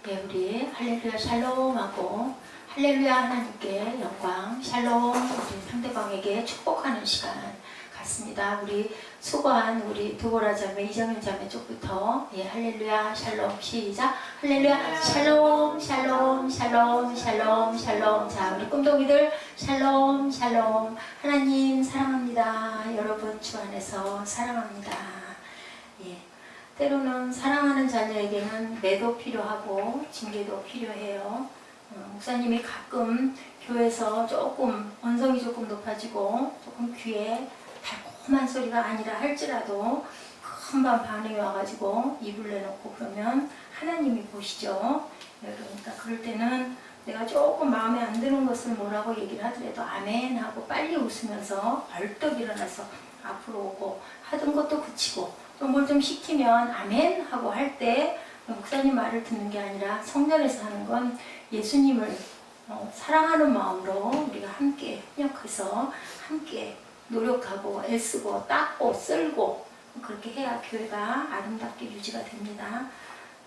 예, 우리 할렐루야 샬롬하고 할렐루야 하나님께 영광 샬롬 우리 상대방에게 축복하는 시간 같습니다. 우리 수고한 우리 두보라 자매 이정현 자매 쪽부터 예, 할렐루야 샬롬 시작. 할렐루야 샬롬 샬롬 샬롬 샬롬 샬롬. 자, 우리 꿈동이들 샬롬 샬롬. 하나님 사랑합니다. 여러분 주 안에서 사랑합니다. 예. 때로는 사랑하는 자녀에게는 매도 필요하고 징계도 필요해요. 목사님이 가끔 교회에서 조금 언성이 조금 높아지고 조금 귀에 달콤한 소리가 아니라 할지라도 금방 반응이 와가지고 입을 내놓고 그러면 하나님이 보시죠. 그러니까 그럴 때는 내가 조금 마음에 안 드는 것을 뭐라고 얘기를 하더라도 아멘 하고 빨리 웃으면서 벌떡 일어나서 앞으로 오고 하던 것도 그치고 또 뭘 좀 시키면 아멘 하고 할 때 목사님 말을 듣는 게 아니라 성전에서 하는 건 예수님을 사랑하는 마음으로 우리가 함께 협력해서 함께 노력하고 애쓰고 닦고 쓸고 그렇게 해야 교회가 아름답게 유지가 됩니다.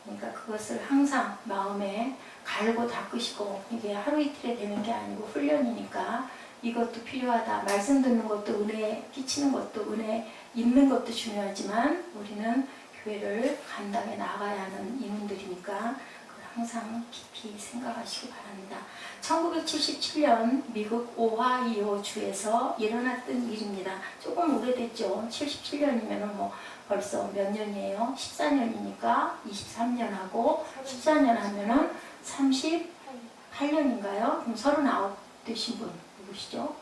그러니까 그것을 항상 마음에 갈고 닦으시고 이게 하루 이틀에 되는 게 아니고 훈련이니까 이것도 필요하다. 말씀 듣는 것도 은혜 끼치는 것도 은혜 있는 것도 중요하지만 우리는 교회를 감당해 나가야 하는 인원들이니까 그걸 항상 깊이 생각하시기 바랍니다. 1977년 미국 오하이오 주에서 일어났던 일입니다. 조금 오래됐죠. 77년이면 뭐 벌써 몇 년이에요? 14년이니까 23년하고 14년 하면은 38년인가요? 그럼 39 되신 분 누구시죠?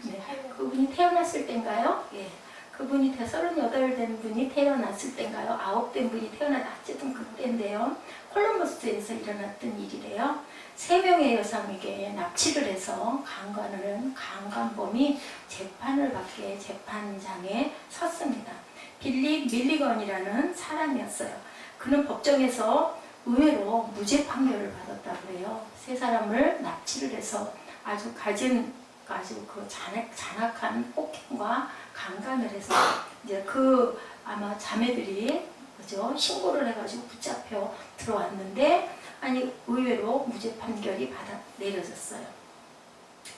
네, 그분이 태어났을 때인가요? 예. 그분이 38 된 분이 태어났을 때인가요? 9 된 분이 어쨌든 그때인데요. 콜럼버스에서 일어났던 일이래요. 3명의 여성에게 납치를 해서 강간범이 재판을 받게 재판장에 섰습니다. 빌리 밀리건이라는 사람이었어요. 그는 법정에서 의외로 무죄 판결을 받았다고 해요. 3사람을 납치를 해서 아주 그 잔악한 폭행과 강간을 해서 이제 그 아마 자매들이 그죠 신고를 해가지고 붙잡혀 들어왔는데 아니 의외로 무죄 판결이 내려졌어요.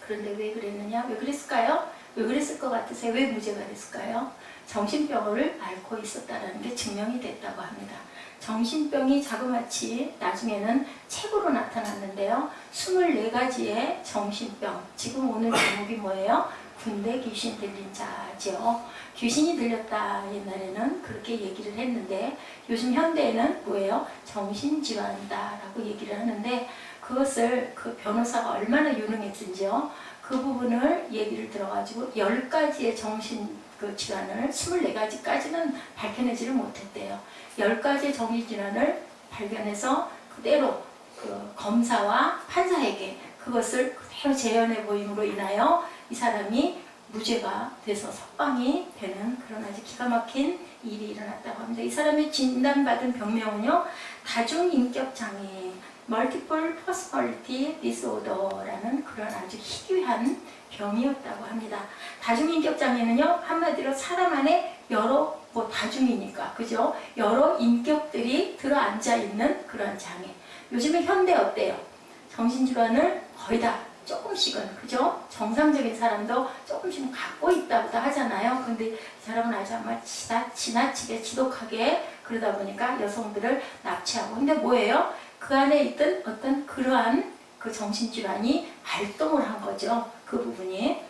그런데 왜 그랬느냐? 왜 그랬을까요? 왜 그랬을 것 같으세요? 왜 무죄가 됐을까요? 정신병을 앓고 있었다는 게 증명이 됐다고 합니다. 정신병이 자그마치 나중에는 책으로 나타났는데요. 24가지의 정신병. 지금 오늘 제목이 뭐예요? 군대 귀신 들린 자죠. 귀신이 들렸다 옛날에는 그렇게 얘기를 했는데 요즘 현대에는 뭐예요? 정신질환이다라고 얘기를 하는데 그것을 그 변호사가 얼마나 유능했든지요. 그 부분을 얘기를 들어가지고 10가지의 정신 질환을 24가지까지는 밝혀내지를 못했대요. 10가지의 정신질환을 발견해서 그대로 그 검사와 판사에게 그것을 그대로 재현해 보임으로 인하여 이 사람이 무죄가 돼서 석방이 되는 그런 아주 기가 막힌 일이 일어났다고 합니다. 이 사람이 진단받은 병명은요, 다중인격장애, Multiple Personality Disorder라는 그런 아주 희귀한 병이었다고 합니다. 다중인격장애는요, 한마디로 사람 안에 여러 다중이니까 그죠? 여러 인격들이 들어앉아 있는 그런 장애. 요즘에 현대 어때요? 정신질환을 거의 다 조금씩은 그죠? 정상적인 사람도 조금씩은 갖고 있다고도 하잖아요. 근데 이 사람은 아주 아마 지나치게 지독하게 그러다 보니까 여성들을 납치하고. 근데 뭐예요? 그 안에 있던 어떤 그러한 그 정신질환이 발동을 한 거죠. 그 부분이.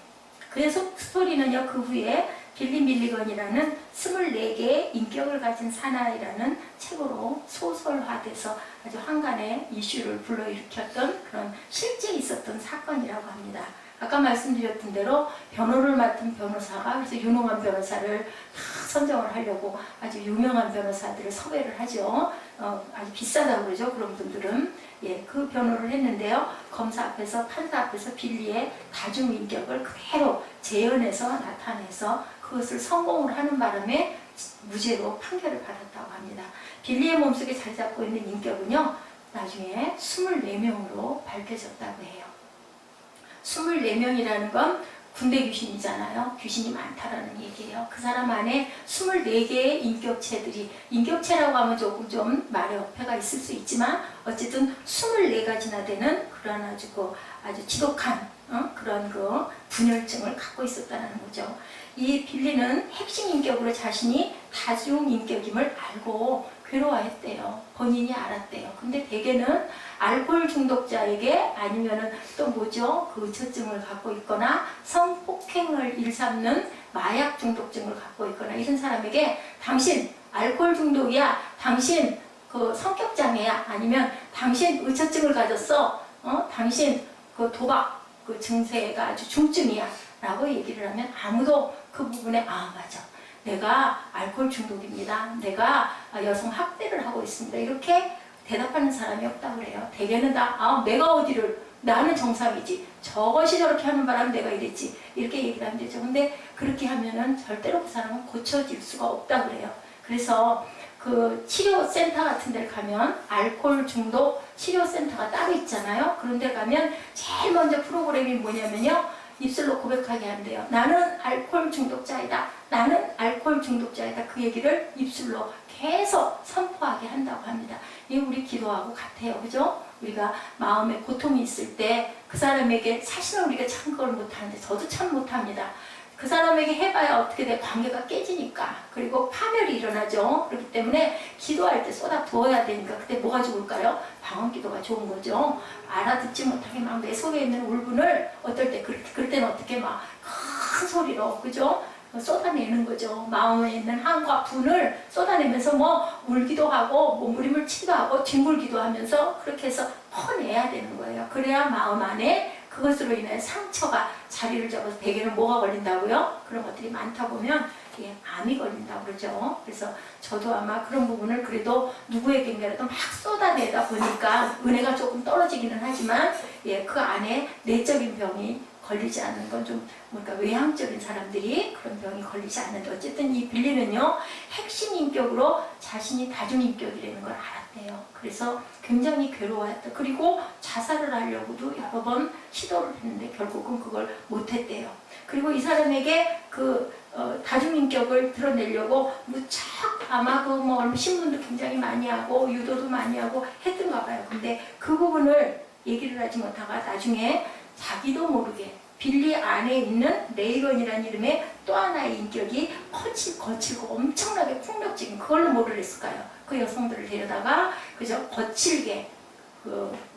그래서 스토리는요, 그 후에 빌리 밀리건이라는 24개의 인격을 가진 사나이라는 책으로 소설화돼서 아주 한간의 이슈를 불러일으켰던 그런 실제 있었던 사건이라고 합니다. 아까 말씀드렸던 대로 변호를 맡은 변호사가 그래서 유능한 변호사를 다 선정을 하려고 아주 유명한 변호사들을 섭외를 하죠. 아주 비싸다고 그러죠. 그런 분들은. 예, 그 변호를 했는데요. 검사 앞에서 판사 앞에서 빌리의 다중인격을 그대로 재현해서 나타내서 그것을 성공을 하는 바람에 무죄로 판결을 받았다고 합니다. 빌리의 몸속에 자리 잡고 있는 인격은요, 나중에 24명으로 밝혀졌다고 해요. 24명이라는 건 군대 귀신이잖아요. 귀신이 많다라는 얘기예요. 그 사람 안에 24개의 인격체라고 하면 조금 좀 말의 어폐가 있을 수 있지만 어쨌든 24가지나 되는 그런 아주 지독한 그런 분열증을 갖고 있었다는 거죠. 이 빌리는 핵심 인격으로 자신이 다중 인격임을 알고 괴로워했대요. 본인이 알았대요. 근데 대개는 알코올 중독자에게 아니면은 또 뭐죠? 그 의처증을 갖고 있거나 성폭행을 일삼는 마약 중독증을 갖고 있거나 이런 사람에게 당신 알코올 중독이야, 당신 그 성격 장애야, 아니면 당신 의처증을 가졌어, 당신 그 도박 그 증세가 아주 중증이야 라고 얘기를 하면 아무도 그 부분에 맞아, 내가 알코올 중독입니다, 내가 여성 학대를 하고 있습니다, 이렇게 대답하는 사람이 없다고 그래요. 대개는 다 내가 어디를, 나는 정상이지, 저것이 저렇게 하는 바람에 내가 이랬지, 이렇게 얘기를 하면 되죠. 근데 그렇게 하면은 절대로 그 사람은 고쳐질 수가 없다고 그래요. 그래서 그 치료센터 같은 데를 가면 알코올 중독 치료센터가 따로 있잖아요. 그런 데 가면 제일 먼저 프로그램이 뭐냐면요, 입술로 고백하게 한대요. 나는 알코올 중독자이다, 나는 알코올 중독자이다. 그 얘기를 입술로 계속 선포하게 한다고 합니다. 이게 우리 기도하고 같아요. 그죠? 우리가 마음에 고통이 있을 때 그 사람에게, 사실은 우리가 참 그걸 못하는데 저도 참 못합니다. 그 사람에게 해봐야 어떻게 돼? 관계가 깨지니까. 그리고 파멸이 일어나죠. 그렇기 때문에 기도할 때 쏟아 부어야 되니까 그때 뭐가 좋을까요? 방언 기도가 좋은 거죠. 알아듣지 못하게 막 내 속에 있는 울분을 어떨 때, 그럴 때는 어떻게 막 큰 소리로, 그죠? 쏟아내는 거죠. 마음에 있는 한과 분을 쏟아내면서 뭐 울기도 하고 몸부림을 치기도 하고 뒹굴기도 하면서 그렇게 해서 퍼내야 되는 거예요. 그래야 마음 안에 그것으로 인해 상처가 자리를 잡아서 대개는 뭐가 걸린다고요? 그런 것들이 많다 보면 암이 걸린다고 그러죠. 그래서 저도 아마 그런 부분을 그래도 누구에게라도 막 쏟아내다 보니까 은혜가 조금 떨어지기는 하지만 그 안에 내적인 병이 걸리지 않는 건 좀 뭔가 외향적인 사람들이 그런 병이 걸리지 않는데, 어쨌든 이 빌리는요 핵심 인격으로 자신이 다중인격이라는 걸 알았대요. 그래서 굉장히 괴로워했다. 그리고 자살을 하려고도 여러 번 시도를 했는데 결국은 그걸 못했대요. 그리고 이 사람에게 그 다중인격을 드러내려고 무척 아마 뭐 신문도 굉장히 많이 하고 유도도 많이 하고 했던가 봐요. 근데 그 부분을 얘기를 하지 못하가 나중에 자기도 모르게 빌리 안에 있는 레이건이라는 이름의 또 하나의 인격이 거칠고 엄청나게 폭력적인, 그걸로 뭐를 했을까요? 그 여성들을 데려다가 그저 거칠게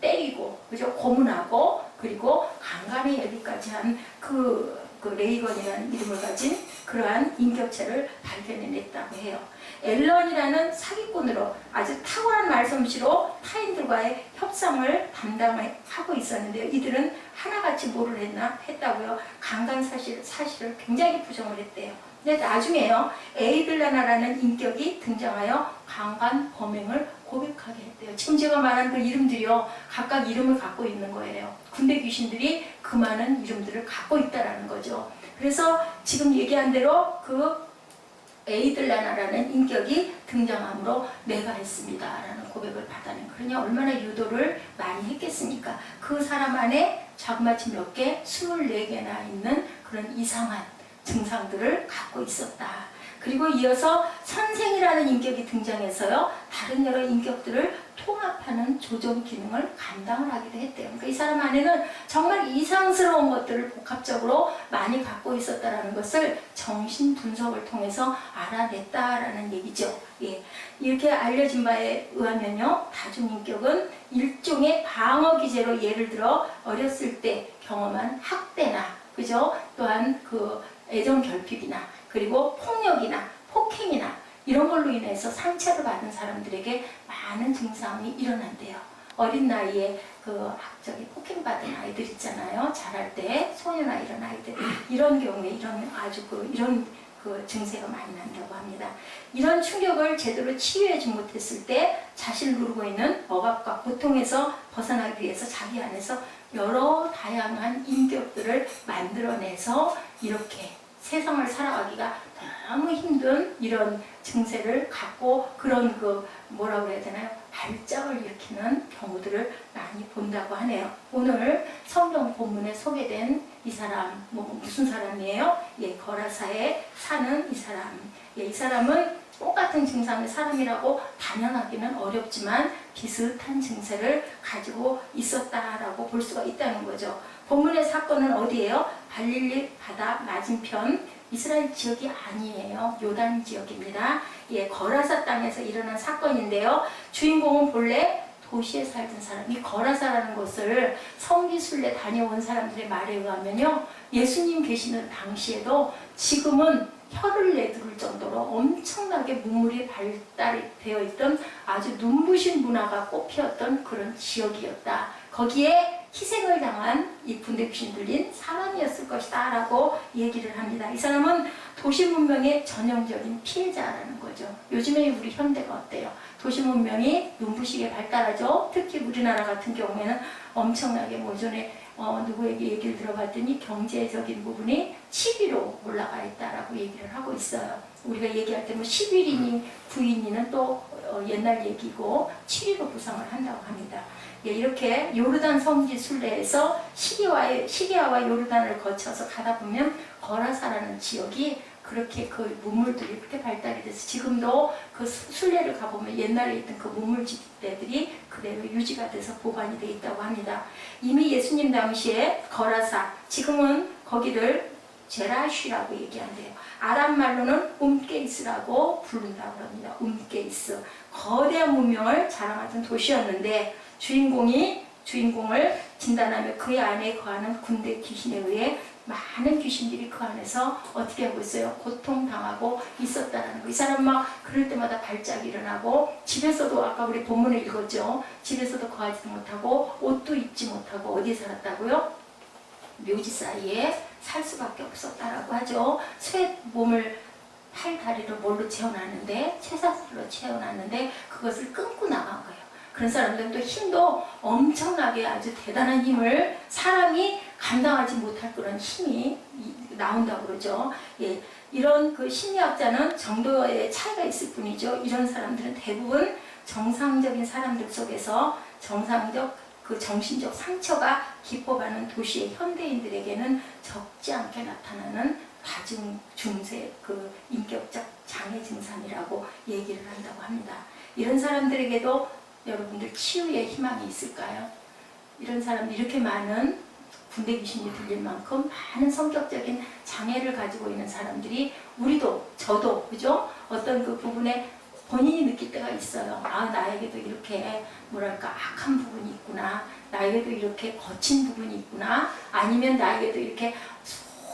때리고, 그저 고문하고, 그리고 강간에 이르기까지 한 그 레이건이라는 이름을 가진 그러한 인격체를 발견해냈다고 해요. 앨런이라는 사기꾼으로 아주 탁월한 말솜씨로 타인들과의 협상을 담당하고 있었는데요. 이들은 하나같이 뭐를 했다고요? 강간 사실을 굉장히 부정을 했대요. 근데 나중에요, 에이들라나라는 인격이 등장하여 강간 범행을 고백하게 했대요. 지금 제가 말한 그 이름들이요, 각각 이름을 갖고 있는 거예요. 군대 귀신들이 그 많은 이름들을 갖고 있다라는 거죠. 그래서 지금 얘기한 대로 그 에이들라나라는 인격이 등장함으로 내가 했습니다 라는 고백을 받아낸, 그러냐 얼마나 유도를 많이 했겠습니까? 그 사람 안에 자그마치 몇 개, 24개나 있는 그런 이상한 증상들을 갖고 있었다. 그리고 이어서 선생이라는 인격이 등장해서요, 다른 여러 인격들을 통합하는 조정 기능을 감당을 하기도 했대요. 그러니까 이 사람 안에는 정말 이상스러운 것들을 복합적으로 많이 갖고 있었다는 것을 정신 분석을 통해서 알아냈다라는 얘기죠. 이렇게 알려진 바에 의하면요, 다중인격은 일종의 방어 기제로, 예를 들어 어렸을 때 경험한 학대나, 그죠? 또한 그 애정 결핍이나, 그리고 폭력이나 폭행이나 이런 걸로 인해서 상처를 받은 사람들에게 많은 증상이 일어난대요. 어린 나이에 폭행받은 아이들 있잖아요. 자랄 때 소녀나 이런 아이들, 이런 경우에 이런 증세가 많이 난다고 합니다. 이런 충격을 제대로 치유하지 못했을 때 자신을 누르고 있는 억압과 고통에서 벗어나기 위해서 자기 안에서 여러 다양한 인격들을 만들어내서 이렇게 세상을 살아가기가 너무 힘든 이런 증세를 갖고, 그런 뭐라고 해야 되나요? 발작을 일으키는 경우들을 많이 본다고 하네요. 오늘 성경 본문에 소개된 이 사람, 무슨 사람이에요? 예, 거라사에 사는 이 사람. 예, 이 사람은 똑같은 증상의 사람이라고 단언하기는 어렵지만 비슷한 증세를 가지고 있었다라고 볼 수가 있다는 거죠. 본문의 사건은 어디예요? 갈릴리 바다 맞은편 이스라엘 지역이 아니에요. 요단 지역입니다. 예, 거라사 땅에서 일어난 사건인데요. 주인공은 본래 도시에 살던 사람이 거라사라는 곳을 성기순례 다녀온 사람들의 말에 의하면요, 예수님 계시는 당시에도 지금은 혀를 내두를 정도로 엄청나게 문물이 발달되어 있던 아주 눈부신 문화가 꽃피었던 그런 지역이었다. 거기에 희생을 당한 이 군대 귀신 들린 사람이었을 것이다 라고 얘기를 합니다. 이 사람은 도시 문명의 전형적인 피해자라는 거죠. 요즘에 우리 현대가 어때요? 도시 문명이 눈부시게 발달하죠. 특히 우리나라 같은 경우에는 엄청나게 전에 누구에게 얘기를 들어봤더니 경제적인 부분이 10위로 올라가 있다라고 얘기를 하고 있어요. 우리가 얘기할 때 11위니 9위니는 또 옛날 얘기고 7위로 구성을 한다고 합니다. 예, 이렇게 요르단 성지 순례에서 시리아와 요르단을 거쳐서 가다 보면 거라사라는 지역이 그렇게 그 문물들이 그렇게 발달이 돼서 지금도 그 순례를 가보면 옛날에 있던 그 문물지대들이 그대로 유지가 돼서 보관이 되어 있다고 합니다. 이미 예수님 당시에 거라사, 지금은 거기를 제라쉬라고 얘기한대요. 아람 말로는 움게이스라고 부른다고 합니다. 움게이스. 거대한 문명을 자랑하던 도시였는데 주인공을 진단하며 그의 안에 거하는 군대 귀신에 의해 많은 귀신들이 그 안에서 어떻게 하고 있어요? 고통당하고 있었다는 거. 이 사람 막 그럴 때마다 발작이 일어나고 집에서도 아까 우리 본문에 읽었죠. 집에서도 거하지도 못하고 옷도 입지 못하고 어디에 살았다고요? 묘지 사이에 살 수밖에 없었다라고 하죠. 쇠 몸을 팔 다리를 뭘로 채워놨는데 쇠사슬로 채워놨는데 그것을 끊고 나간 거예요. 그런 사람들도 힘도 엄청나게 아주 대단한 힘을 사람이 감당하지 못할 그런 힘이 나온다고 그러죠. 예, 이런 그 심리학자는 정도의 차이가 있을 뿐이죠. 이런 사람들은 대부분 정상적인 사람들 속에서 정상적 그 정신적 상처가 깊어가는 도시의 현대인들에게는 적지 않게 나타나는 가중 중세 그 인격적 장애 증상이라고 얘기를 한다고 합니다. 이런 사람들에게도 여러분들 치유의 희망이 있을까요? 이런 사람들 이렇게 많은 군대 귀신이 들릴 만큼 많은 성격적인 장애를 가지고 있는 사람들이 우리도 저도 그죠? 어떤 그 부분에 본인이 느낄 때가 있어요. 아, 나에게도 이렇게 뭐랄까 악한 부분이 있구나. 나에게도 이렇게 거친 부분이 있구나. 아니면 나에게도 이렇게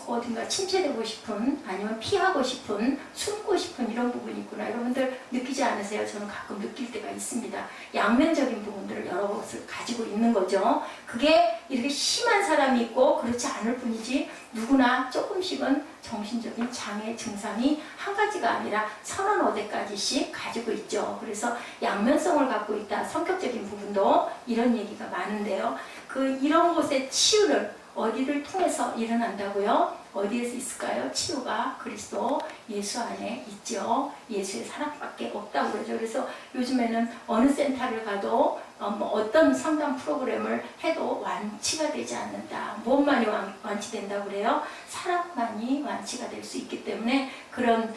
어딘가 침체되고 싶은 아니면 피하고 싶은 숨고 싶은 이런 부분이 있구나. 여러분들 느끼지 않으세요? 저는 가끔 느낄 때가 있습니다. 양면적인 부분들을 여러 것을 가지고 있는 거죠. 그게 이렇게 심한 사람이 있고 그렇지 않을 뿐이지 누구나 조금씩은 정신적인 장애 증상이 한 가지가 아니라 1000~50가지씩 가지고 있죠. 그래서 양면성을 갖고 있다. 성격적인 부분도 이런 얘기가 많은데요. 이런 곳의 치유를 어디를 통해서 일어난다고요? 어디에서 있을까요? 치유가 그리스도 예수 안에 있죠. 예수의 사랑밖에 없다고 그러죠. 그래서 요즘에는 어느 센터를 가도 어떤 상담 프로그램을 해도 완치가 되지 않는다. 무엇만이 완치된다고 그래요? 사랑만이 완치가 될 수 있기 때문에 그런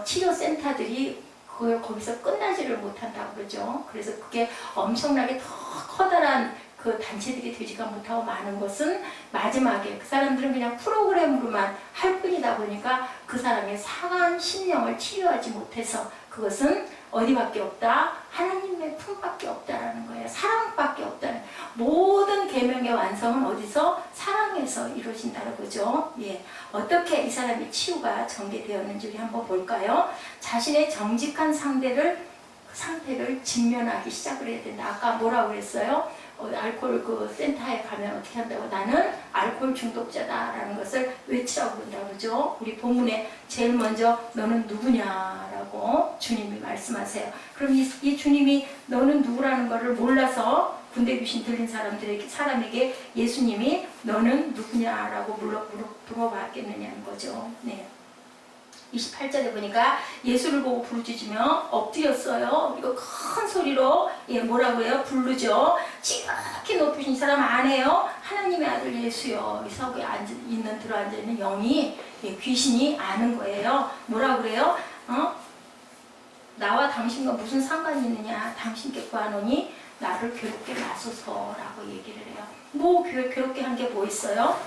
치료 센터들이 거기서 끝나지를 못한다고 그러죠. 그래서 그게 엄청나게 더 커다란 그 단체들이 되지가 못하고 많은 것은 마지막에 그 사람들은 그냥 프로그램으로만 할 뿐이다 보니까 그 사람의 상한 심령을 치유하지 못해서 그것은 어디밖에 없다? 하나님의 품밖에 없다라는 거예요. 사랑밖에 없다는 모든 계명의 완성은 어디서? 사랑에서 이루어진다는 거죠. 예. 어떻게 이 사람의 치유가 전개되었는지 우리 한번 볼까요? 자신의 정직한 상태를 직면하기 시작을 해야 된다. 아까 뭐라고 그랬어요? 알코올 그 센터에 가면 어떻게 한다고? 나는 알코올 중독자다라는 것을 외치라고 그런다고 그러죠. 우리 본문에 제일 먼저 너는 누구냐라고 주님이 말씀하세요. 그럼 이 주님이 너는 누구라는 것을 몰라서 군대 귀신 들린 사람에게 예수님이 너는 누구냐라고 물어봤겠느냐는 거죠. 네. 28절에 보니까 예수를 보고 부르짖으며 엎드렸어요. 그리고 큰 소리로 뭐라고 해요? 부르죠. 지극히 높으신 사람 아네요. 하나님의 아들 예수요. 이 서구에 들어앉아있는 영이 귀신이 아는 거예요. 뭐라고 그래요? 나와 당신과 무슨 상관이 있느냐? 당신께 구하노니 나를 괴롭게 마소서라고 얘기를 해요. 뭐 괴롭게 한 게 뭐 있어요?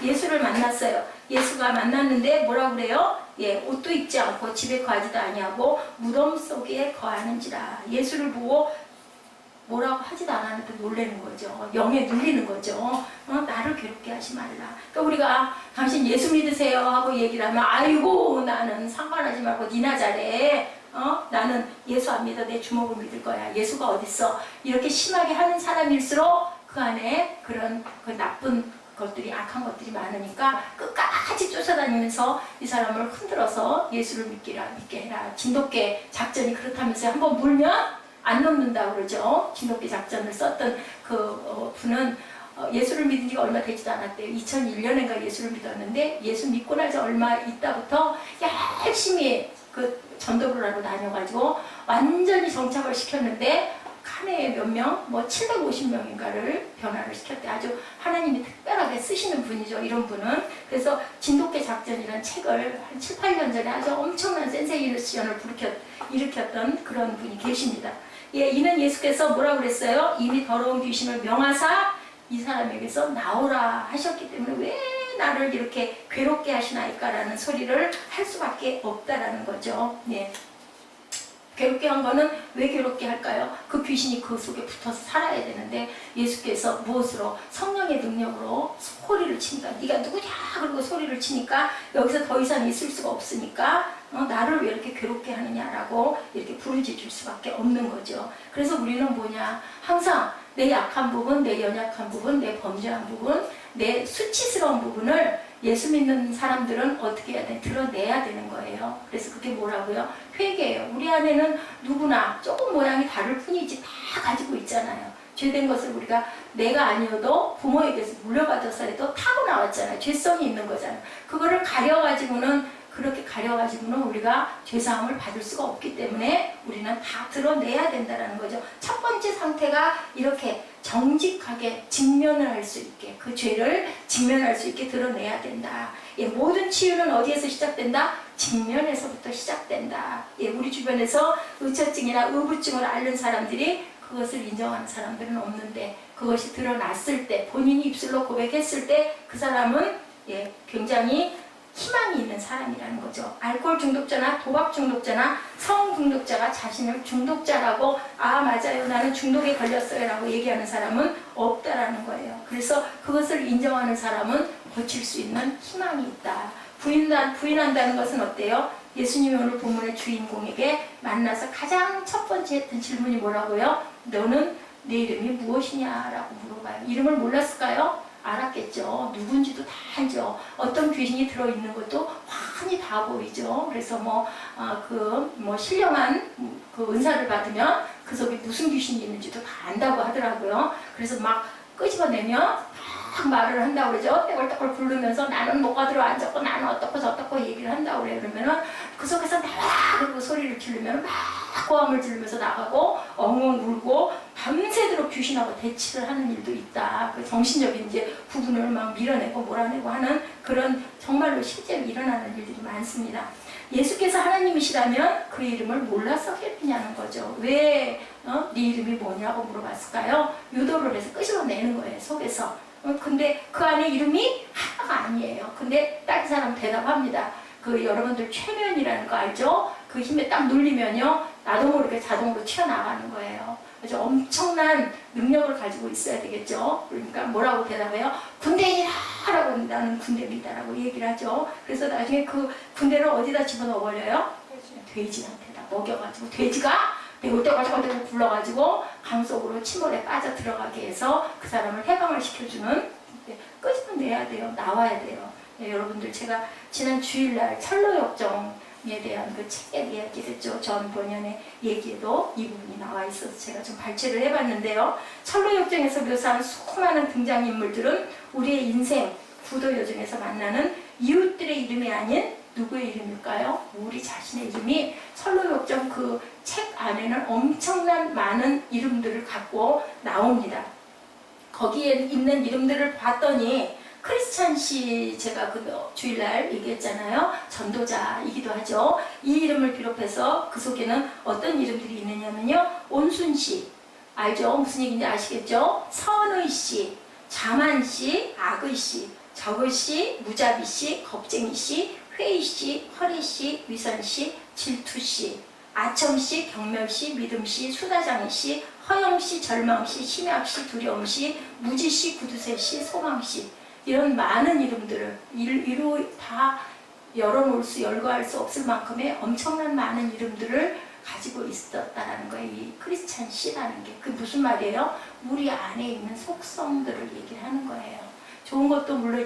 예수를 만났어요. 예수가 만났는데 뭐라고 그래요? 옷도 입지 않고 집에 거하지도 아니하고 무덤 속에 거하는지라. 예수를 보고 뭐라고 하지도 않았는데 놀라는 거죠. 영에 눌리는 거죠. 나를 괴롭게 하지 말라. 그러니까 우리가 당신 예수 믿으세요 하고 얘기를 하면 아이고 나는 상관하지 말고 니나 잘해. 나는 예수 안 믿어. 내 주먹을 믿을 거야. 예수가 어딨어. 이렇게 심하게 하는 사람일수록 그 안에 그런 그 나쁜 것들이 악한 것들이 많으니까 끝까지 쫓아다니면서 이 사람을 흔들어서 예수를 믿게 해라. 진돗개 작전이 그렇다면서요. 한번 물면 안 넘는다고 그러죠. 진돗개 작전을 썼던 그 분은 예수를 믿은 지가 얼마 되지도 않았대요. 2001년인가 예수를 믿었는데 예수 믿고 나서 얼마 있다부터 열심히 그 전도를 하러 다녀가지고 완전히 정착을 시켰는데 한 해에 몇 명? 750명인가를 변화를 시켰대. 아주 하나님이 특별하게 쓰시는 분이죠. 이런 분은. 그래서 진돗개 작전이라는 책을 한 7, 8년 전에 아주 엄청난 센세이션을 일으켰던 그런 분이 계십니다. 이는 예수께서 뭐라고 그랬어요? 이미 더러운 귀신을 명하사 이 사람에게서 나오라 하셨기 때문에 왜 나를 이렇게 괴롭게 하시나이까라는 소리를 할 수밖에 없다라는 거죠. 괴롭게 한 거는 왜 괴롭게 할까요? 그 귀신이 그 속에 붙어서 살아야 되는데 예수께서 무엇으로? 성령의 능력으로 소리를 치니까 네가 누구냐? 그러고 소리를 치니까 여기서 더 이상 있을 수가 없으니까 나를 왜 이렇게 괴롭게 하느냐라고 이렇게 부르짖을 수밖에 없는 거죠. 그래서 우리는 뭐냐? 항상 내 약한 부분, 내 연약한 부분, 내 범죄한 부분, 내 수치스러운 부분을 예수 믿는 사람들은 어떻게 해야 돼? 드러내야 되는 거예요. 그래서 그게 뭐라고요? 회개예요. 우리 안에는 누구나 조금 모양이 다를 뿐이지 다 가지고 있잖아요. 죄된 것을 우리가 내가 아니어도 부모에게서 물려받아서 해도 타고 나왔잖아요. 죄성이 있는 거잖아요. 그거를 그렇게 가려가지고는 우리가 죄사함을 받을 수가 없기 때문에 우리는 다 드러내야 된다는 거죠. 첫 번째 상태가 이렇게 정직하게 직면을 할 수 있게, 그 죄를 직면할 수 있게 드러내야 된다. 모든 치유는 어디에서 시작된다? 직면에서부터 시작된다. 우리 주변에서 의처증이나 의부증을 앓는 사람들이 그것을 인정하는 사람들은 없는데 그것이 드러났을 때, 본인이 입술로 고백했을 때 그 사람은 굉장히 희망이 있는 사람이라는 거죠. 알코올 중독자나 도박 중독자나 성 중독자가 자신을 중독자라고 맞아요. 나는 중독에 걸렸어요 라고 얘기하는 사람은 없다라는 거예요. 그래서 그것을 인정하는 사람은 고칠 수 있는 희망이 있다. 부인한다는 것은 어때요? 예수님이 오늘 본문의 주인공에게 만나서 가장 첫 번째 했던 질문이 뭐라고요? 너는 내 이름이 무엇이냐라고 물어봐요. 이름을 몰랐을까요? 알았겠죠. 누군지도 다 알죠. 어떤 귀신이 들어있는 것도 환히 다 보이죠. 그래서 신령한 그 은사를 받으면 그 속에 무슨 귀신이 있는지도 다 안다고 하더라고요. 그래서 막 끄집어내면 막 말을 한다고 그러죠. 떼굴떼굴 부르면서 나는 뭐가 들어앉았고 나는 어떻고 저떻고 얘기를 한다고 그래요. 그러면은 그 속에서 나와! 그리고 소리를 지르면 막 고함을 지르면서 나가고 엉엉 울고 밤새도록 귀신하고 대치를 하는 일도 있다. 그 정신적인 이제 부분을 막 밀어내고 몰아내고 하는 그런 정말로 실제로 일어나는 일들이 많습니다. 예수께서 하나님이시라면 그 이름을 몰라서 괴롭히냐는 거죠. 왜 네 이름이 뭐냐고 물어봤을까요? 유도를 해서 끄집어내는 거예요. 속에서. 근데 그 안에 이름이 하나가 아니에요. 근데 다른 사람 대답합니다. 여러분들 최면이라는 거 알죠? 그 힘에 딱 눌리면요 나도 모르게 자동으로 튀어나가는 거예요. 그래서 엄청난 능력을 가지고 있어야 되겠죠. 그러니까 뭐라고 대답해요? 군대인이라 라고 나는 군대입니다라고 얘기를 하죠. 그래서 나중에 그 군대를 어디다 집어넣어 버려요? 돼지한테다 먹여가지고 돼지가 떼굴떼굴 굴러가지고 강 속으로 침몰에 빠져 들어가게 해서 그 사람을 해방을 시켜주는 끄집어내야 돼요. 나와야 돼요. 여러분들 제가 지난 주일날 철로역정에 대한 그 책에 이야기를 했죠. 전 본연의 얘기에도 이 부분이 나와 있어서 제가 좀 발췌를 해봤는데요. 철로역정에서 묘사한 수많은 등장인물들은 우리의 인생 구도 여정에서 만나는 이웃들의 이름이 아닌 누구의 이름일까요? 우리 자신의 이름이 철로역정 그 책 안에는 엄청난 많은 이름들을 갖고 나옵니다. 거기에 있는 이름들을 봤더니 크리스찬 씨 제가 그 주일날 얘기했잖아요. 전도자이기도 하죠. 이 이름을 비롯해서 그 속에는 어떤 이름들이 있느냐면요. 온순 씨 알죠? 무슨 얘기인지 아시겠죠? 선의 씨, 자만 씨, 악의 씨, 적의 씨, 무자비 씨, 겁쟁이 씨, 회의 씨, 허리 씨, 위선 씨, 질투 씨, 아첨 씨, 경멸 씨, 믿음 씨, 수다장이 씨, 허영 씨, 절망 씨, 심약 씨, 두려움 씨, 무지 씨, 구두쇠 씨, 소망 씨 이런 많은 이름들을 이루 다 열거할 수 없을 만큼의 엄청난 많은 이름들을 가지고 있었다라는 거예요. 이 크리스찬 씨라는 게 그 무슨 말이에요? 우리 안에 있는 속성들을 얘기를 하는 거예요. 좋은 것도 물론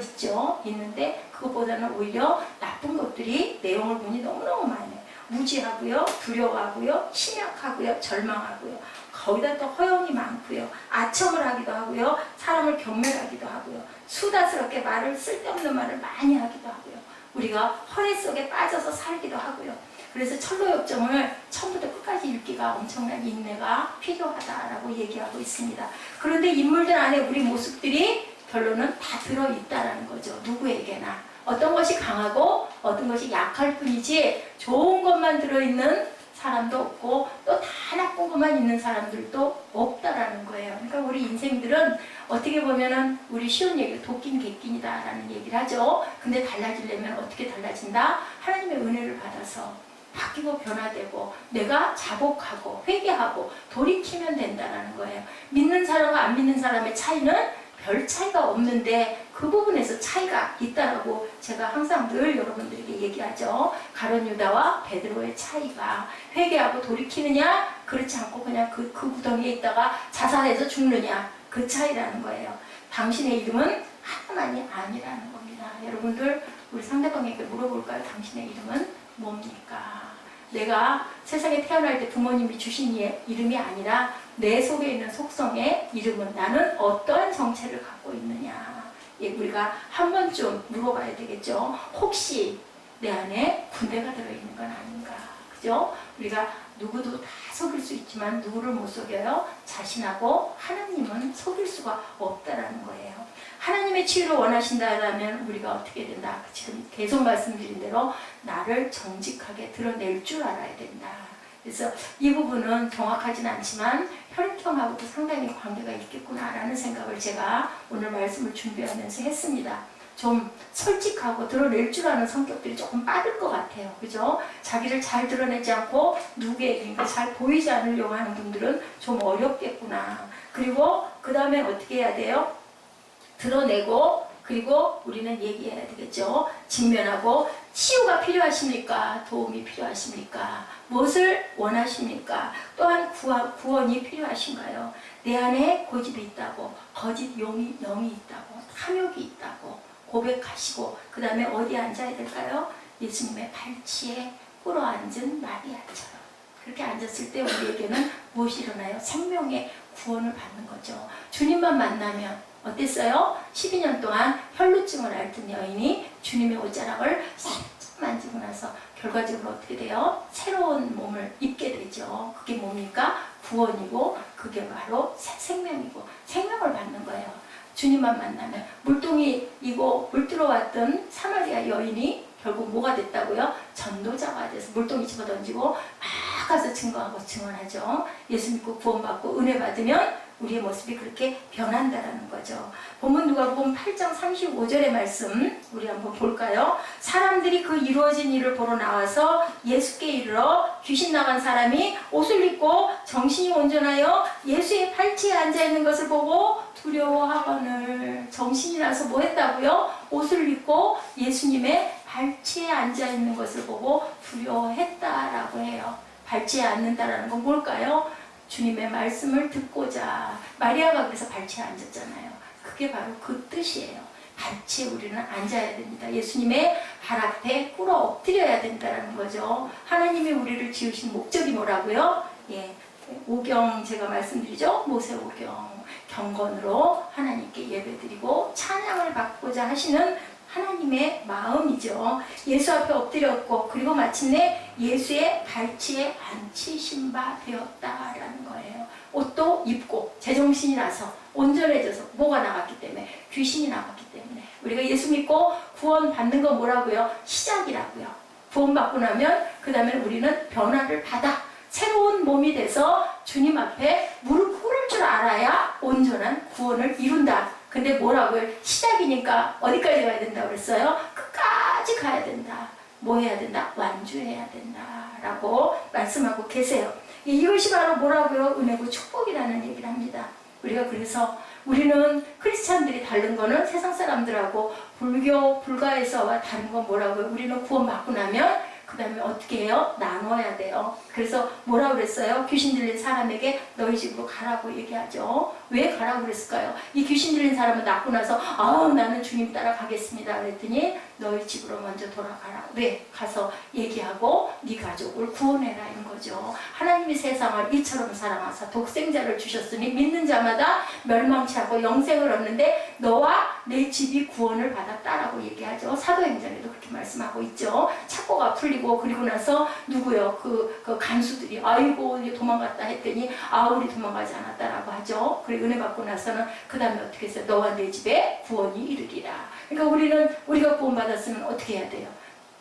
있는데 그것보다는 오히려 나쁜 것들이 내용을 보니 너무너무 많아요. 무지하고요, 두려워하고요, 심약하고요, 절망하고요. 거기다 또 허영이 많고요. 아첨을 하기도 하고요. 사람을 경멸하기도 하고요. 수다스럽게 쓸데없는 말을 많이 하기도 하고요. 우리가 허리 속에 빠져서 살기도 하고요. 그래서 철로역정을 처음부터 끝까지 읽기가 엄청난 인내가 필요하다라고 얘기하고 있습니다. 그런데 인물들 안에 우리 모습들이 결론은 다 들어있다라는 거죠. 누구에게나. 어떤 것이 강하고 어떤 것이 약할 뿐이지 좋은 것만 들어있는 사람도 없고 또 다 나쁜 것만 있는 사람들도 없다라는 거예요. 그러니까 우리 인생들은 어떻게 보면은 우리 쉬운 얘기를 도끼인 객끼이다라는 얘기를 하죠. 근데 달라지려면 어떻게 달라진다? 하나님의 은혜를 받아서 바뀌고 변화되고 내가 자복하고 회개하고 돌이키면 된다라는 거예요. 믿는 사람과 안 믿는 사람의 차이는 별 차이가 없는데 그 부분에서 차이가 있다라고 제가 항상 늘 여러분들에게 얘기하죠. 가룟 유다와 베드로의 차이가 회개하고 돌이키느냐 그렇지 않고 그냥 그 구덩이에 있다가 자살해서 죽느냐 그 차이라는 거예요. 당신의 이름은 하나만이 아니라는 겁니다. 여러분들 우리 상대방에게 물어볼까요? 당신의 이름은 뭡니까? 내가 세상에 태어날 때 부모님이 주신 이름이 아니라 내 속에 있는 속성의 이름은 나는 어떠한 정체를 갖고 있느냐. 우리가 한 번쯤 물어봐야 되겠죠. 혹시 내 안에 군대가 들어있는 건 아닌가. 그죠? 우리가 누구도 다 속일 수 있지만 누구를 못 속여요? 자신하고 하나님은 속일 수가 없다라는 거예요. 하나님의 치유를 원하신다면 우리가 어떻게 된다? 지금 계속 말씀드린 대로 나를 정직하게 드러낼 줄 알아야 된다. 그래서 이 부분은 정확하진 않지만 혈통하고도 상당히 관계가 있겠구나라는 생각을 제가 오늘 말씀을 준비하면서 했습니다. 좀 솔직하고 드러낼 줄 아는 성격들이 조금 빠를 것 같아요. 그죠? 자기를 잘 드러내지 않고 누구에게 잘 보이지 않으려고 하는 분들은 좀 어렵겠구나. 그리고 그 다음에 어떻게 해야 돼요? 드러내고 그리고 우리는 얘기해야 되겠죠. 직면하고 치유가 필요하십니까? 도움이 필요하십니까? 무엇을 원하십니까? 또한 구원이 필요하신가요? 내 안에 고집이 있다고 거짓 영이 있다고 탐욕이 있다고 고백하시고 그 다음에 어디에 앉아야 될까요? 예수님의 발치에 꿇어앉은 마리아처럼 그렇게 앉았을 때 우리에게는 무엇이 일어나요? 생명의 구원을 받는 거죠. 주님만 만나면 어땠어요? 12년 동안 혈루증을 앓던 여인이 주님의 옷자락을 살짝 만지고 나서 결과적으로 어떻게 돼요? 새로운 몸을 입게 되죠. 그게 뭡니까? 구원이고 그게 바로 새 생명이고 생명을 받는 거예요. 주님만 만나면 물동이이고 물 들어왔던 사마리아 여인이 결국 뭐가 됐다고요? 전도자가 돼서 물동이 집어던지고 막 가서 증거하고 증언하죠. 예수 믿고 구원받고 은혜 받으면 우리의 모습이 그렇게 변한다라는 거죠. 본문 누가복음 8장 35절의 말씀 우리 한번 볼까요? 사람들이 그 이루어진 일을 보러 나와서 예수께 이르러 귀신 나간 사람이 옷을 입고 정신이 온전하여 예수의 팔찌에 앉아있는 것을 보고 두려워하거늘. 정신이 나서 뭐 했다고요? 옷을 입고 예수님의 발치에 앉아있는 것을 보고 두려워했다라고 해요. 발치에 앉는다라는 건 뭘까요? 주님의 말씀을 듣고자. 마리아가 그래서 발치에 앉았잖아요. 그게 바로 그 뜻이에요. 발치에 우리는 앉아야 됩니다. 예수님의 발 앞에 꿇어 엎드려야 된다는 거죠. 하나님이 우리를 지으신 목적이 뭐라고요? 오경 제가 말씀드리죠. 모세 오경 경건으로 하나님께 예배드리고 찬양을 받고자 하시는 하나님의 마음이죠. 예수 앞에 엎드렸고 그리고 마침내 예수의 발치에 앉히신 바 되었다라는 거예요. 옷도 입고 제정신이 나서 온전해져서 뭐가 나갔기 때문에? 귀신이 나갔기 때문에. 우리가 예수 믿고 구원 받는 건 뭐라고요? 시작이라고요. 구원 받고 나면 그 다음에 우리는 변화를 받아 새로운 몸이 돼서 주님 앞에 무릎 꿇을 줄 알아야 온전한 구원을 이룬다. 근데 뭐라고요? 시작이니까 어디까지 가야 된다고 그랬어요? 끝까지 가야 된다. 뭐 해야 된다? 완주해야 된다 라고 말씀하고 계세요. 이것이 바로 뭐라고요? 은혜고 축복이라는 얘기를 합니다. 우리가 그래서 우리는 크리스찬들이 다른 거는 세상 사람들하고 불가에서와 다른 건 뭐라고요? 우리는 구원받고 나면 그 다음에 어떻게 해요? 나눠야 돼요. 그래서 뭐라고 그랬어요? 귀신 들린 사람에게 너희 집으로 가라고 얘기하죠. 왜 가라고 그랬을까요? 이 귀신 들린 사람은 낳고 나서 나는 주님 따라 가겠습니다 그랬더니 너희 집으로 먼저 돌아가라. 왜? 가서 얘기하고 네 가족을 구원해라 인 거죠. 하나님이 세상을 이처럼 사랑하사 독생자를 주셨으니 믿는 자마다 멸망치 않고 영생을 얻는데 너와 내 집이 구원을 받았다라고 얘기하죠. 사도행전에도 그렇게 말씀하고 있죠. 착고가 풀리고 그리고 나서 누구요? 그 간수들이 아이고 도망갔다 했더니 우리 도망가지 않았다라고 하죠. 그리고 은혜 받고 나서는 그 다음에 어떻게 했어요? 너와 내 집에 구원이 이르리라. 그러니까 우리가 구원받았으면 어떻게 해야 돼요?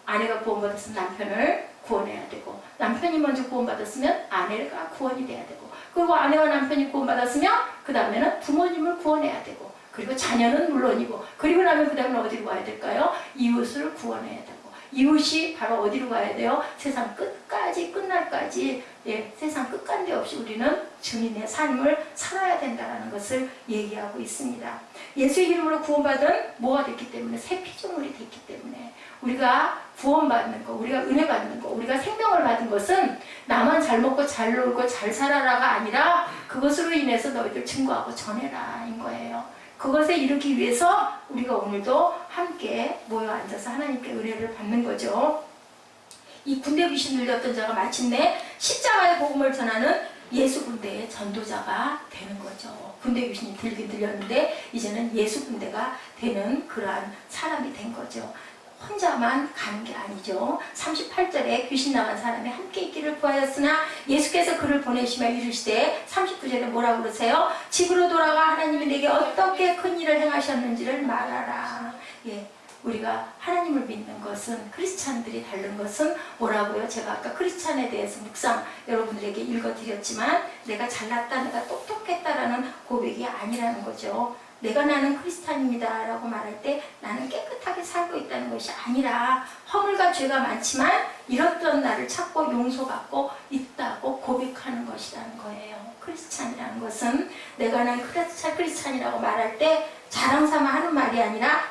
아내가 구원받았으면 남편을 구원해야 되고 남편이 먼저 구원받았으면 아내가 구원이 돼야 되고 그리고 아내와 남편이 구원받았으면 그 다음에는 부모님을 구원해야 되고 그리고 자녀는 물론이고 그리고 나면 그 다음에 어디로 가야 될까요? 이웃을 구원해야 되고 이웃이 바로 어디로 가야 돼요? 세상 끝까지 끝날까지 세상 끝간데 없이 우리는 주님의 삶을 살아야 된다는 것을 얘기하고 있습니다. 예수의 이름으로 구원받은 뭐가 됐기 때문에? 새 피조물이 됐기 때문에 우리가 구원받는 거, 우리가 은혜 받는 거, 우리가 생명을 받은 것은 나만 잘 먹고 잘 놀고 잘 살아라가 아니라 그것으로 인해서 너희들 증거하고 전해라 인 거예요. 그것에 이르기 위해서 우리가 오늘도 함께 모여 앉아서 하나님께 은혜를 받는 거죠. 이 군대 귀신 들렸던 자가 마침내 십자가의 복음을 전하는 예수 군대의 전도자가 되는 거죠. 군대 귀신이 들긴 들렸는데 이제는 예수 군대가 되는 그러한 사람이 된 거죠. 혼자만 가는 게 아니죠. 38절에 귀신 나간 사람이 함께 있기를 구하였으나 예수께서 그를 보내시며 이르시되 39절에 뭐라고 그러세요? 집으로 돌아가 하나님이 내게 어떻게 큰 일을 행하셨는지를 말하라. 우리가 하나님을 믿는 것은 크리스찬들이 다른 것은 뭐라고요? 제가 아까 크리스찬에 대해서 묵상 여러분들에게 읽어드렸지만 내가 잘났다, 내가 똑똑했다라는 고백이 아니라는 거죠. 나는 크리스찬입니다 라고 말할 때 나는 깨끗하게 살고 있다는 것이 아니라 허물과 죄가 많지만 이렇던 나를 찾고 용서받고 있다고 고백하는 것이라는 거예요. 크리스찬이라는 것은 나는 크리스찬이라고 말할 때 자랑삼아 하는 말이 아니라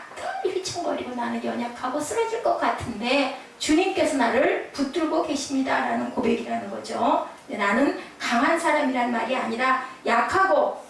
늘 휘청거리고 나는 연약하고 쓰러질 것 같은데 주님께서 나를 붙들고 계십니다 라는 고백이라는 거죠. 나는 강한 사람이란 말이 아니라 약하고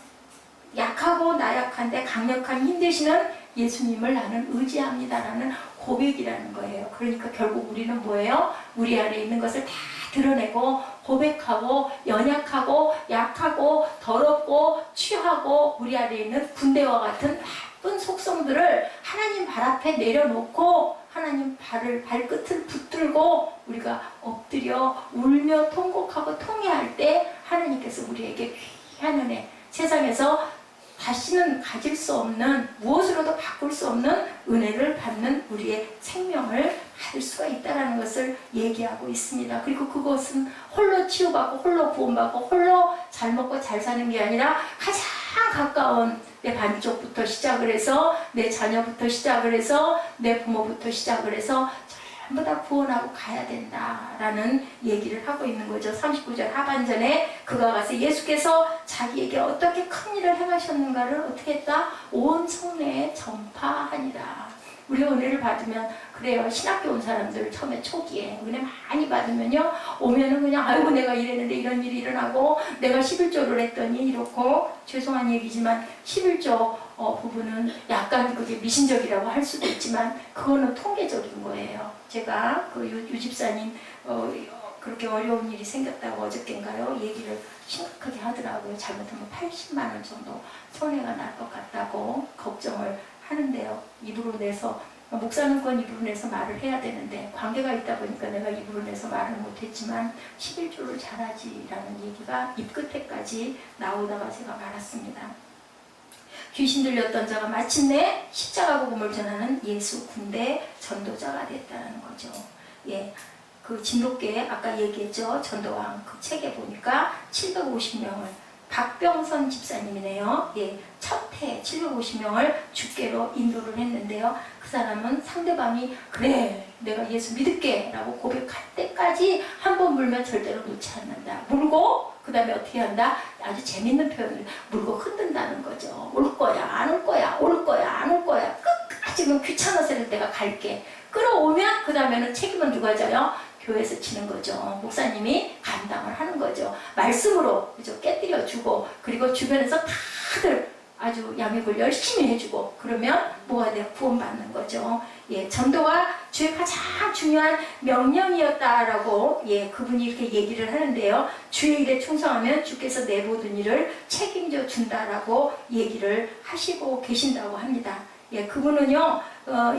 나약한데 강력한 힘 되시는 예수님을 나는 의지합니다라는 고백이라는 거예요. 그러니까 결국 우리는 뭐예요? 우리 안에 있는 것을 다 드러내고 고백하고 연약하고 약하고 더럽고 취하고 우리 안에 있는 군대와 같은 나쁜 속성들을 하나님 발 앞에 내려놓고 하나님 발끝을 붙들고 우리가 엎드려 울며 통곡하고 통회할 때 하나님께서 우리에게 귀한 은혜 세상에서 다시는 가질 수 없는 무엇으로도 바꿀 수 없는 은혜를 받는 우리의 생명을 받을 수가 있다는 것을 얘기하고 있습니다. 그리고 그것은 홀로 치유받고 홀로 구원받고 홀로 잘 먹고 잘 사는 게 아니라 가장 가까운 내 반쪽부터 시작을 해서 내 자녀부터 시작을 해서 내 부모부터 시작을 해서 전부 다 구원하고 가야 된다라는 얘기를 하고 있는 거죠. 39절 하반전에 그가 가서 예수께서 자기에게 어떻게 큰 일을 행하셨는가를 어떻게 했다? 온 성내에 전파하니라. 우리가 은혜를 받으면 그래요. 신학교 온 사람들 처음에 초기에 은혜 많이 받으면요. 오면은 그냥 아이고 내가 이랬는데 이런 일이 일어나고 내가 11조를 했더니 이렇고 죄송한 얘기지만 11조 부분은 약간 그게 미신적이라고 할 수도 있지만 그거는 통계적인 거예요. 제가 그 유집사님 그렇게 어려운 일이 생겼다고 어저께인가요? 얘기를 심각하게 하더라고요. 잘못하면 80만 원 정도 손해가 날 것 같다고 걱정을 하는데요. 입으로 내서 목사는 건 입으로 내서 말을 해야 되는데 관계가 있다 보니까 내가 입으로 내서 말을 못했지만 11조를 잘하지라는 얘기가 입 끝에까지 나오다가 제가 말았습니다. 귀신 들렸던 자가 마침내 십자가 복음을 전하는 예수 군대 전도자가 됐다는 거죠. 예, 그 진돗개 아까 얘기했죠. 전도왕 그 책에 보니까 750명을 박병선 집사님이네요. 예, 첫해 750명을 주께로 인도를 했는데요. 그 사람은 상대방이 그래 내가 예수 믿을게 라고 고백할 때까지 한 번 물면 절대로 놓지 않는다. 물고 그 다음에 어떻게 한다? 아주 재밌는 표현을 물고 흔든다는 거죠. 올 거야 안 올 거야 올 거야 안 올 거야 끝까지 귀찮아서 내가 갈게. 끌어오면 그 다음에는 책임은 누가 져요? 교회에서 지는 거죠. 목사님이 감당을 하는 거죠. 말씀으로 그죠? 깨뜨려 주고 그리고 주변에서 다들 아주 양육을 열심히 해주고 그러면 뭐가 돼요? 구원받는 거죠. 예, 전도가 주의 가장 중요한 명령이었다라고 예, 그분이 이렇게 얘기를 하는데요. 주의 일에 충성하면 주께서 내 모든 일을 책임져 준다라고 얘기를 하시고 계신다고 합니다. 예, 그분은요,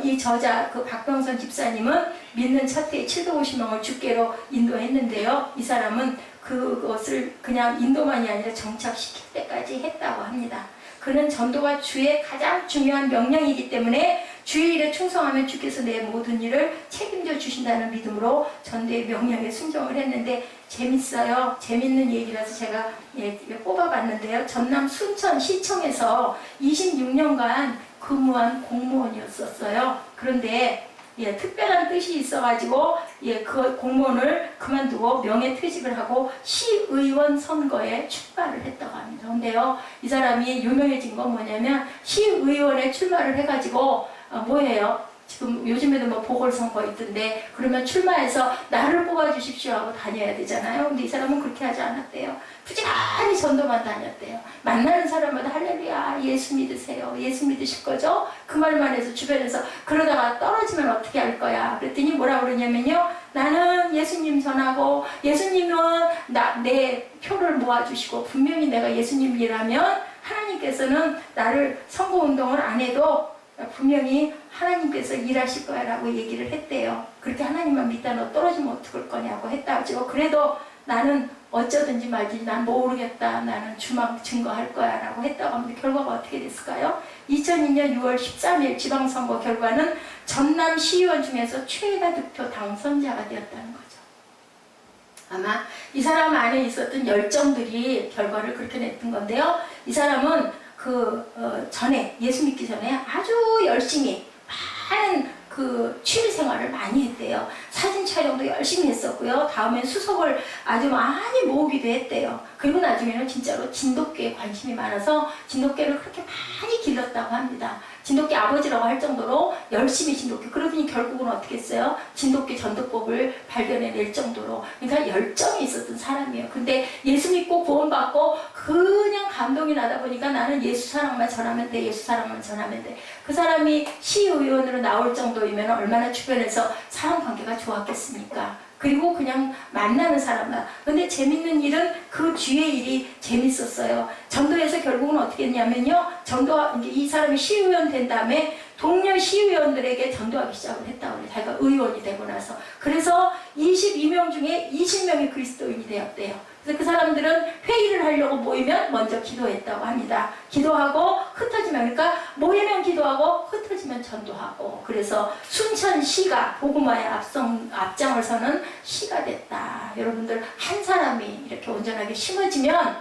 이 저자, 그 박병선 집사님은 믿는 첫 해에 750명을 주께로 인도했는데요. 이 사람은 그것을 그냥 인도만이 아니라 정착시킬 때까지 했다고 합니다. 그는 전도가 주의 가장 중요한 명령이기 때문에 주의 일에 충성하면 주께서 내 모든 일을 책임져 주신다는 믿음으로 전도의 명령에 순종을 했는데 재밌어요. 재밌는 얘기라서 제가 예, 뽑아봤는데요. 전남 순천시청에서 26년간 근무한 공무원이었었어요. 그런데 예, 특별한 뜻이 있어가지고 예, 그 공무원을 그만두고 명예퇴직을 하고 시의원 선거에 출마를 했다고 합니다. 근데요, 이 사람이 유명해진 건 뭐냐면 시의원에 출마를 해가지고 뭐예요? 지금 요즘에도 뭐 보궐선거 있던데 그러면 출마해서 나를 뽑아주십시오 하고 다녀야 되잖아요. 근데 이 사람은 그렇게 하지 않았대요. 부지런히 전도만 다녔대요. 만나는 사람마다 할렐루야 예수 믿으세요. 예수 믿으실 거죠? 그 말만 해서 주변에서 그러다가 떨어지면 어떻게 할 거야? 그랬더니 뭐라 그러냐면요. 나는 예수님 전하고 예수님은 내 표를 모아주시고 분명히 내가 예수님이라면 하나님께서는 나를 선거운동을 안 해도 분명히 하나님께서 일하실 거야 라고 얘기를 했대요. 그렇게 하나님만 믿다 너 떨어지면 어떡할 거냐고 했다고. 그래도 나는 어쩌든지 말든지 난 모르겠다. 나는 주만 증거할 거야 라고 했다고 합니다. 결과가 어떻게 됐을까요? 2002년 6월 13일 지방선거 결과는 전남 시의원 중에서 최다 득표 당선자가 되었다는 거죠. 아마 이 사람 안에 있었던 열정들이 결과를 그렇게 냈던 건데요. 이 사람은 전에 예수 믿기 전에 아주 열심히 많은 취미 생활을 많이 했대요. 사진 촬영도 열심히 했었고요. 다음엔 수석을 아주 많이 모으기도 했대요. 그리고 나중에는 진짜로 진돗개에 관심이 많아서 진돗개를 그렇게 많이 길렀다고 합니다. 진돗개 아버지라고 할 정도로 열심히 진돗개. 그러더니 결국은 어떻게 했어요? 진돗개 전도법을 발견해낼 정도로. 그러니까 열정이 있었던 사람이에요. 근데 예수 믿고 구원받고 그냥 감동이 나다 보니까 나는 예수 사랑만 전하면 돼. 예수 사랑만 전하면 돼. 그 사람이 시의원으로 나올 정도이면 얼마나 주변에서 사람 관계가 좋았겠습니까? 그리고 그냥 만나는 사람만. 근데 재밌는 일은 그 뒤의 일이 재밌었어요. 전도에서 결국은 어떻게 했냐면요. 이제 이 사람이 시의원 된 다음에 동료 시의원들에게 전도하기 시작을 했다고 해요. 자기가 의원이 되고 나서. 그래서 22명 중에 20명이 그리스도인이 되었대요. 그래서 그 사람들은 회의를 하려고 모이면 먼저 기도했다고 합니다. 기도하고 흩어지면, 그러니까 모이면 기도하고 흩어지면 전도하고. 그래서 순천시가 복음화에 앞장을 서는 시가 됐다. 여러분들 한 사람이 이렇게 온전하게 심어지면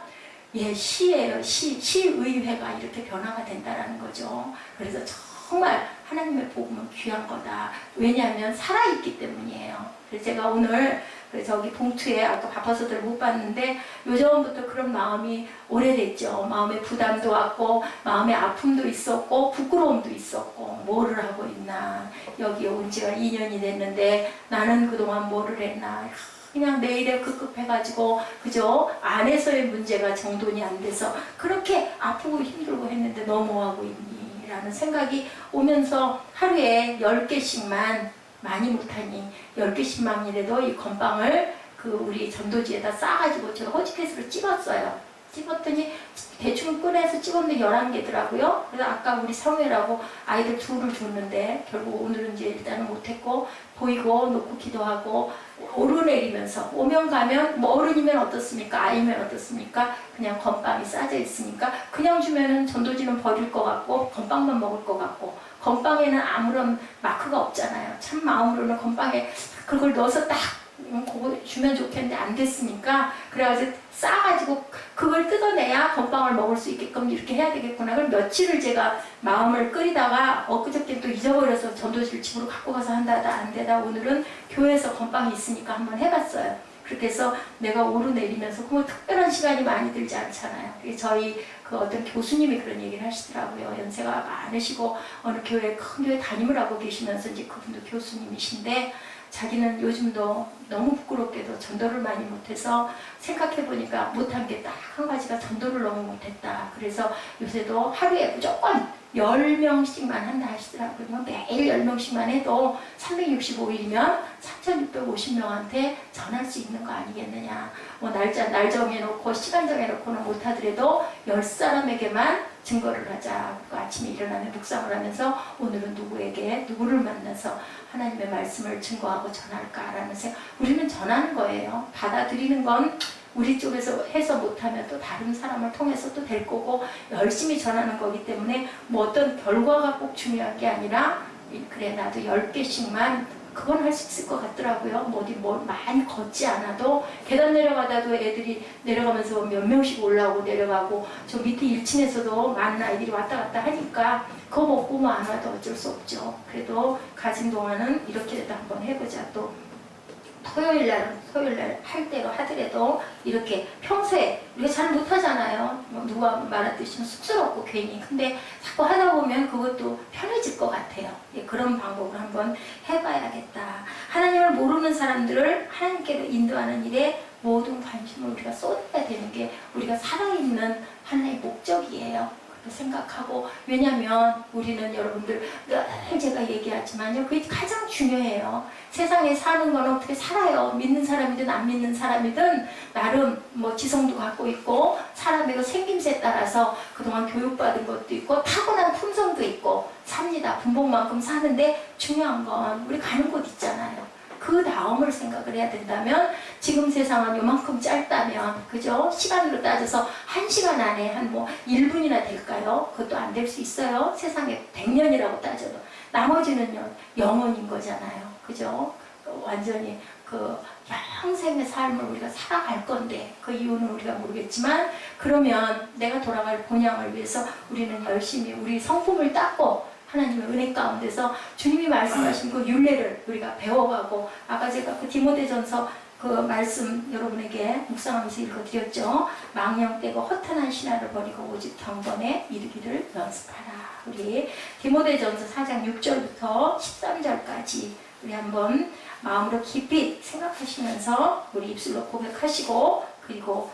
예, 시예요. 시의회가 이렇게 변화가 된다는 거죠. 그래서 정말 하나님의 복음은 귀한 거다. 왜냐하면 살아있기 때문이에요. 그래서 제가 오늘 저기 봉투에 아까 바빠서들 못 봤는데 요전부터 그런 마음이 오래됐죠. 마음에 부담도 왔고 마음에 아픔도 있었고 부끄러움도 있었고 뭐를 하고 있나. 여기 온 지가 2년이 됐는데 나는 그동안 뭐를 했나. 그냥 내 일에 급급해가지고 그죠? 안에서의 문제가 정돈이 안 돼서 그렇게 아프고 힘들고 했는데 너 뭐하고 있니? 라는 생각이 오면서 하루에 10개씩만 많이 못하니 10개씩만이라도 이 건빵을 우리 전도지에다 싸가지고 제가 호지켓으로 찍었어요. 찍었더니 대충 꺼내서 찍었는데 11개더라고요. 그래서 아까 우리 성회라고 아이들 둘을 줬는데 결국 오늘은 이제 일단은 못했고, 보이고 놓고 기도하고 오르내리면서 오면 가면 뭐 어른이면 어떻습니까? 아이면 어떻습니까? 그냥 건빵이 싸져 있으니까 그냥 주면은 전도지는 버릴 것 같고 건빵만 먹을 것 같고, 건빵에는 아무런 마크가 없잖아요. 참 마음으로는 건빵에 그걸 넣어서 딱 그거 주면 좋겠는데 안 됐으니까, 그래가지고 싸가지고 그걸 뜯어내야 건빵을 먹을 수 있게끔 이렇게 해야 되겠구나. 그럼 며칠을 제가 마음을 끓이다가 엊그저께 또 잊어버려서 전도실 집으로 갖고 가서 한다다 안 되다 오늘은 교회에서 건빵이 있으니까 한번 해봤어요. 그렇게 해서 내가 오르내리면서 그 뭐 특별한 시간이 많이 들지 않잖아요. 저희 그 어떤 교수님이 그런 얘기를 하시더라고요. 연세가 많으시고 어느 교회 큰 교회 담임을 하고 계시면서 이제 그분도 교수님이신데, 자기는 요즘도 너무 부끄럽게도 전도를 많이 못해서 생각해보니까 못한 게 딱 한 가지가 전도를 너무 못했다. 그래서 요새도 하루에 무조건 10명씩만 한다 하시더라고요. 매일 10명씩만 해도 365일이면 3,650명한테 전할 수 있는 거 아니겠느냐. 뭐 날 정해놓고 시간 정해놓고는 못하더라도 10사람에게만 증거를 하자. 그리고 아침에 일어나면 묵상을 하면서 오늘은 누구를 만나서 하나님의 말씀을 증거하고 전할까라는 생각. 우리는 전하는 거예요. 받아들이는 건 우리 쪽에서 해서 못하면 또 다른 사람을 통해서 또 될 거고, 열심히 전하는 거기 때문에 뭐 어떤 결과가 꼭 중요한 게 아니라, 그래 나도 10개씩만 그건 할 수 있을 것 같더라고요. 뭐 어디 뭐 많이 걷지 않아도 계단 내려가다도 애들이 내려가면서 몇 명씩 올라오고 내려가고, 저 밑에 1층에서도 많은 아이들이 왔다 갔다 하니까 그거 먹고만 안 와도 어쩔 수 없죠. 그래도 가진 동안은 이렇게라도 한번 해보자. 또 토요일날 할 대로 하더라도 이렇게 평소에 우리가 잘 못하잖아요. 뭐 누가 말했듯이 쑥스럽고 괜히. 근데 자꾸 하다 보면 그것도 편해질 것 같아요. 예, 그런 방법을 한번 해봐야겠다. 하나님을 모르는 사람들을 하나님께로 인도하는 일에 모든 관심을 우리가 쏟아야 되는 게 우리가 살아있는 하나의 목적이에요. 생각하고, 왜냐면 우리는 여러분들 늘 제가 얘기하지만요, 그게 가장 중요해요. 세상에 사는 건 어떻게 살아요. 믿는 사람이든 안 믿는 사람이든 나름 뭐 지성도 갖고 있고 사람의 그 생김새에 따라서 그동안 교육받은 것도 있고 타고난 품성도 있고 삽니다. 분복만큼 사는데 중요한 건 우리 가는 곳 있잖아요. 그 다음을 생각을 해야 된다면, 지금 세상은 요만큼 짧다면, 그죠? 시간으로 따져서 1시간 안에 한 뭐 1분이나 될까요? 그것도 안 될 수 있어요. 세상에 100년이라고 따져도. 나머지는요, 영원인 거잖아요. 그죠? 완전히 그 평생의 삶을 우리가 살아갈 건데, 그 이유는 우리가 모르겠지만, 그러면 내가 돌아갈 본향을 위해서 우리는 열심히 우리 성품을 닦고 하나님의 은혜 가운데서 주님이 말씀하신 그 율례를 우리가 배워가고, 아까 제가 그 디모데전서 그 말씀 여러분에게 묵상하면서 읽어드렸죠. 망령되고 허탄한 신화를 버리고 오직 경건에 이르기를 연습하라. 우리 디모데전서 4장 6절부터 13절까지 우리 한번 마음으로 깊이 생각하시면서 우리 입술로 고백하시고, 그리고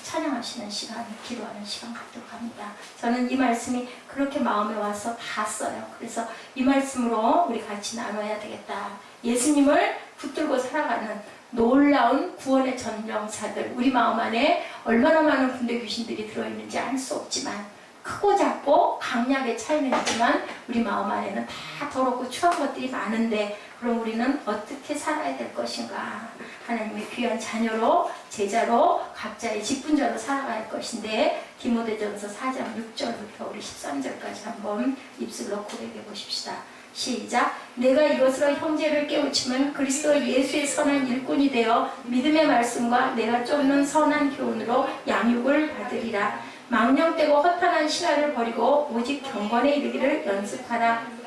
찬양하시는 시간, 기도하는 시간 갖도록 합니다. 저는 이 말씀이 그렇게 마음에 와서 봤어요. 그래서 이 말씀으로 우리 같이 나눠야 되겠다. 예수님을 붙들고 살아가는 놀라운 구원의 전령사들, 우리 마음 안에 얼마나 많은 군대 귀신들이 들어있는지 알 수 없지만, 크고 작고 강약의 차이는 있지만 우리 마음 안에는 다 더럽고 추한 것들이 많은데, 그럼 우리는 어떻게 살아야 될 것인가? 하나님의 귀한 자녀로, 제자로, 각자의 직분자로 살아갈 것인데, 디모데전서 4장 6절부터 우리 13절까지 한번 입술로 고백해 보십시다. 시작. 내가 이것으로 형제를 깨우치면 그리스도 예수의 선한 일꾼이 되어 믿음의 말씀과 내가 쫓는 선한 교훈으로 양육을 받으리라. 망령되고 허탄한 신화를 버리고 오직 경건에 이르기를 연습하라.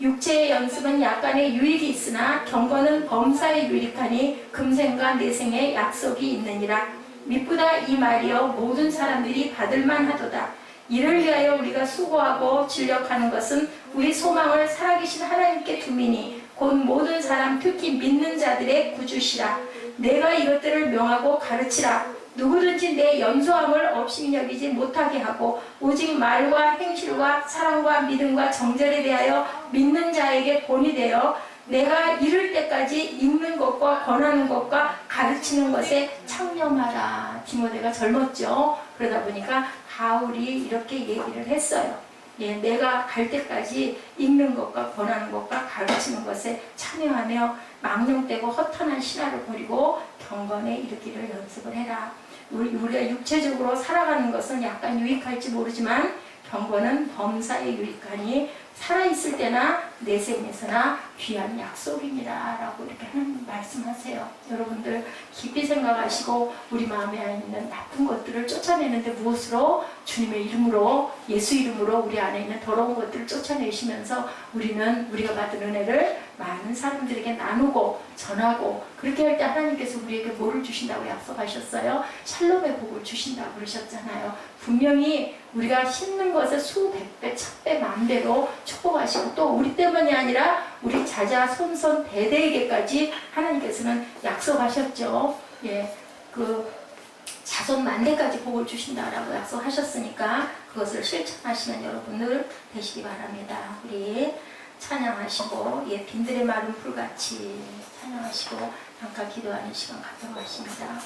육체의 연습은 약간의 유익이 있으나 경건은 범사에 유익하니 금생과 내생에 약속이 있느니라. 미쁘다 이 말이여 모든 사람들이 받을만 하도다. 이를 위하여 우리가 수고하고 진력하는 것은 우리 소망을 살아계신 하나님께 두미니 곧 모든 사람 특히 믿는 자들의 구주시라. 내가 이것들을 명하고 가르치라. 누구든지 내 연소함을 업신이 여기지 못하게 하고 오직 말과 행실과 사랑과 믿음과 정절에 대하여 믿는 자에게 본이 되어 내가 이를 때까지 읽는 것과 권하는 것과 가르치는 것에 창념하라. 디모데가 젊었죠. 그러다 보니까 바울이 이렇게 얘기를 했어요. 예, 내가 갈 때까지 읽는 것과 권하는 것과 가르치는 것에 참여하며 망령되고 허탄한 신화를 버리고 경건에 이르기를 연습을 해라. 우리가 육체적으로 살아가는 것은 약간 유익할지 모르지만 경건은 범사에 유익하니 살아있을 때나 내생에서나 귀한 약속입니다. 라고 이렇게 하나님 말씀하세요. 여러분들 깊이 생각하시고 우리 마음에 있는 나쁜 것들을 쫓아내는데 무엇으로? 주님의 이름으로, 예수 이름으로 우리 안에 있는 더러운 것들을 쫓아내시면서 우리가 받은 은혜를 많은 사람들에게 나누고 전하고, 그렇게 할 때 하나님께서 우리에게 뭐를 주신다고 약속하셨어요? 샬롬의 복을 주신다고 그러셨잖아요. 분명히 우리가 심는 것에 수백 배, 천배, 만배로 축복하시고, 또 우리 때문이 아니라 우리 자자, 손손, 대대에게까지 하나님께서는 약속하셨죠. 예, 그 자손 만대까지 복을 주신다라고 약속하셨으니까 그것을 실천하시는 여러분들 되시기 바랍니다. 우리 찬양하시고, 예, 빈들의 마른 풀같이 찬양하시고 잠깐 기도하는 시간 갖도록 하십니다.